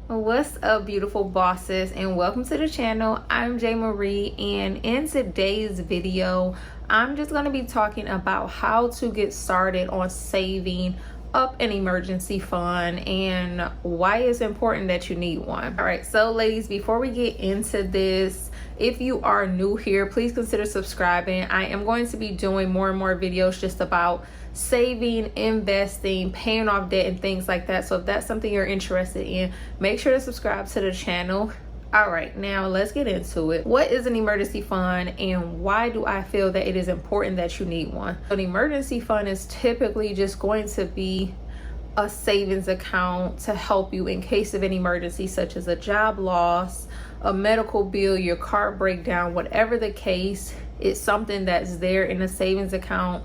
What's up, beautiful bosses, and welcome to the channel. I'm J Marie, and in today's video I'm just going to be talking about how to get started on saving up an emergency fund and why it's important that you need one. All right, so ladies, before we get into this, if you are new here, please consider subscribing. I am going to be doing more and more videos just about saving, investing, paying off debt, and things like that. So if that's something you're interested in, make sure to subscribe to the channel. All right, now let's get into it. What is an emergency fund and why do I feel that it is important that you need one? An emergency fund is typically just going to be a savings account to help you in case of an emergency, such as a job loss, a medical bill, your car breakdown, whatever the case. It's something that's there in a savings account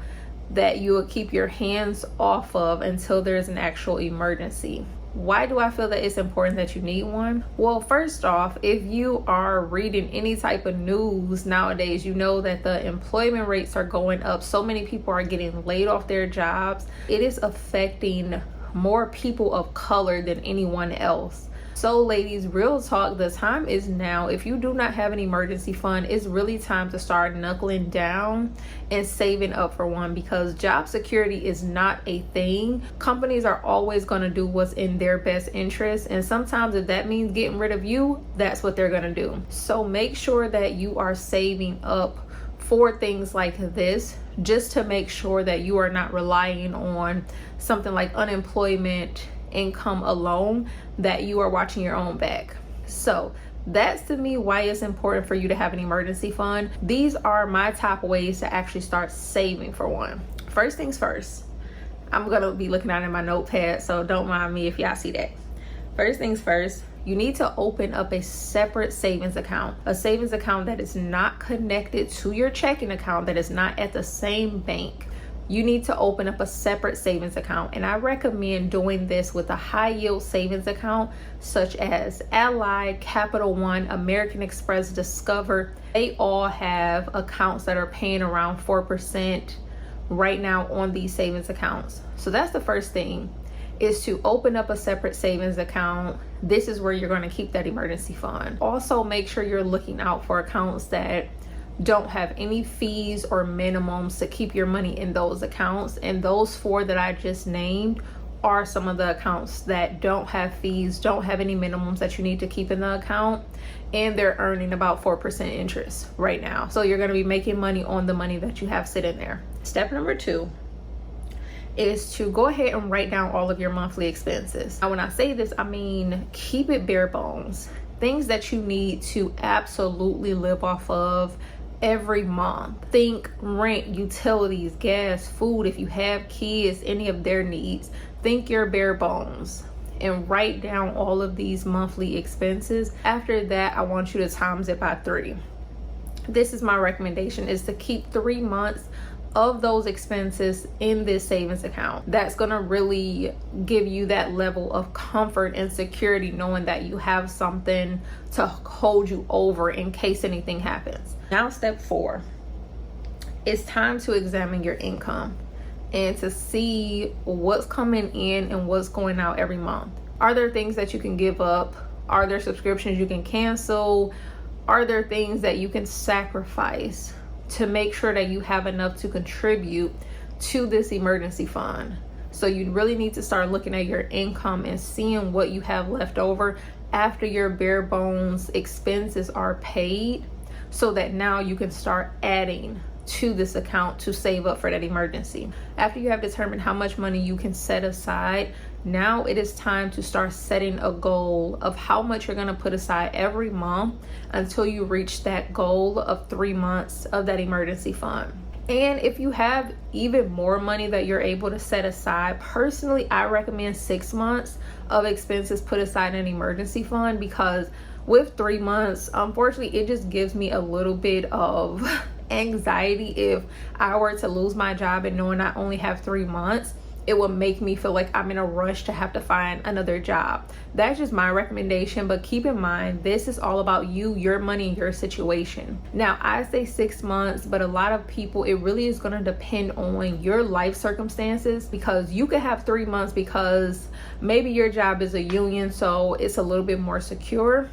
that you will keep your hands off of until there's an actual emergency. Why do I feel that it's important that you need one? Well, first off, if you are reading any type of news nowadays, you know that the employment rates are going up. So many people are getting laid off their jobs. It is affecting more people of color than anyone else. So ladies, real talk, the time is now. If you do not have an emergency fund, it's really time to start knuckling down and saving up for one, because job security is not a thing. Companies are always going to do what's in their best interest, and sometimes if that means getting rid of you, that's what they're going to do. So make sure that you are saving up for things like this, just to make sure that you are not relying on something like unemployment income alone, that you are watching your own back. So that's to me why it's important for you to have an emergency fund. These are my top ways to actually start saving for one. First things first, I'm gonna be looking out in my notepad, so don't mind me if y'all see that. First things first, you need to open up a separate savings account, a savings account that is not connected to your checking account, that is not at the same bank. You need to open up a separate savings account, and I recommend doing this with a high yield savings account such as Ally, Capital One, American Express, Discover. They all have accounts that are paying around 4% right now on these savings accounts. So that's the first thing, is to open up a separate savings account. This is where you're going to keep that emergency fund. Also, make sure you're looking out for accounts that don't have any fees or minimums to keep your money in those accounts. And those four that I just named are some of the accounts that don't have fees, don't have any minimums that you need to keep in the account, and they're earning about 4% interest right now. So you're going to be making money on the money that you have sitting there. Step number 2 is to go ahead and write down all of your monthly expenses. Now, when I say this, I mean keep it bare bones. Things that you need to absolutely live off of every month. Think rent, utilities, gas, food, if you have kids, any of their needs. Think your bare bones and write down all of these monthly expenses. After that, I want you to times it by 3. This is my recommendation, is to keep 3 months of those expenses in this savings account. That's gonna really give you that level of comfort and security, knowing that you have something to hold you over in case anything happens. Now, step 4, it's time to examine your income and to see what's coming in and what's going out every month. Are there things that you can give up? Are there subscriptions you can cancel? Are there things that you can sacrifice to make sure that you have enough to contribute to this emergency fund? So you really need to start looking at your income and seeing what you have left over after your bare bones expenses are paid, so that now you can start adding to this account to save up for that emergency. After you have determined how much money you can set aside, now it is time to start setting a goal of how much you're going to put aside every month until you reach that goal of 3 months of that emergency fund. And if you have even more money that you're able to set aside, personally, I recommend 6 months of expenses put aside in an emergency fund, because with 3 months, unfortunately, it just gives me a little bit of anxiety if I were to lose my job and knowing I only have 3 months. it will make me feel like I'm in a rush to have to find another job. That's just my recommendation, but keep in mind, this is all about you, your money, and your situation. Now, I say 6 months, but a lot of people, it really is going to depend on your life circumstances, because you could have 3 months because maybe your job is a union, so it's a little bit more secure.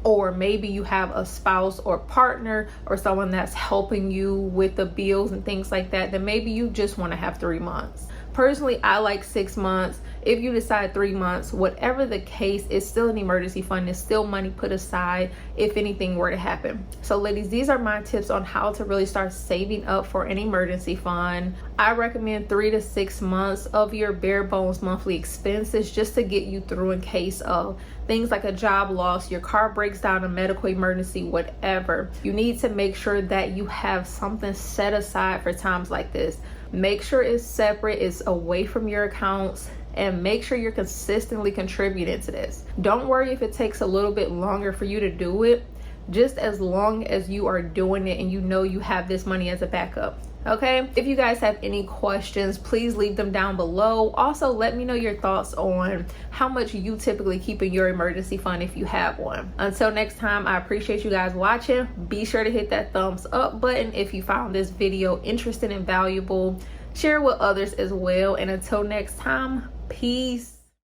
Or maybe you have a spouse or partner or someone that's helping you with the bills and things like that, then maybe you just want to have 3 months. Personally, I like 6 months. If you decide 3 months, whatever the case, it's still an emergency fund. It's still money put aside if anything were to happen. So ladies, these are my tips on how to really start saving up for an emergency fund. I recommend 3 to 6 months of your bare bones monthly expenses just to get you through in case of things like a job loss, your car breaks down, a medical emergency, whatever. You need to make sure that you have something set aside for times like this. Make sure it's separate, it's away from your accounts, and make sure you're consistently contributing to this. Don't worry if it takes a little bit longer for you to do it, just as long as you are doing it and you know you have this money as a backup. Okay, if you guys have any questions, please leave them down below. Also, let me know your thoughts on how much you typically keep in your emergency fund if you have one. Until next time, I appreciate you guys watching. Be sure to hit that thumbs up button if you found this video interesting and valuable. Share it with others as well. And until next time, peace.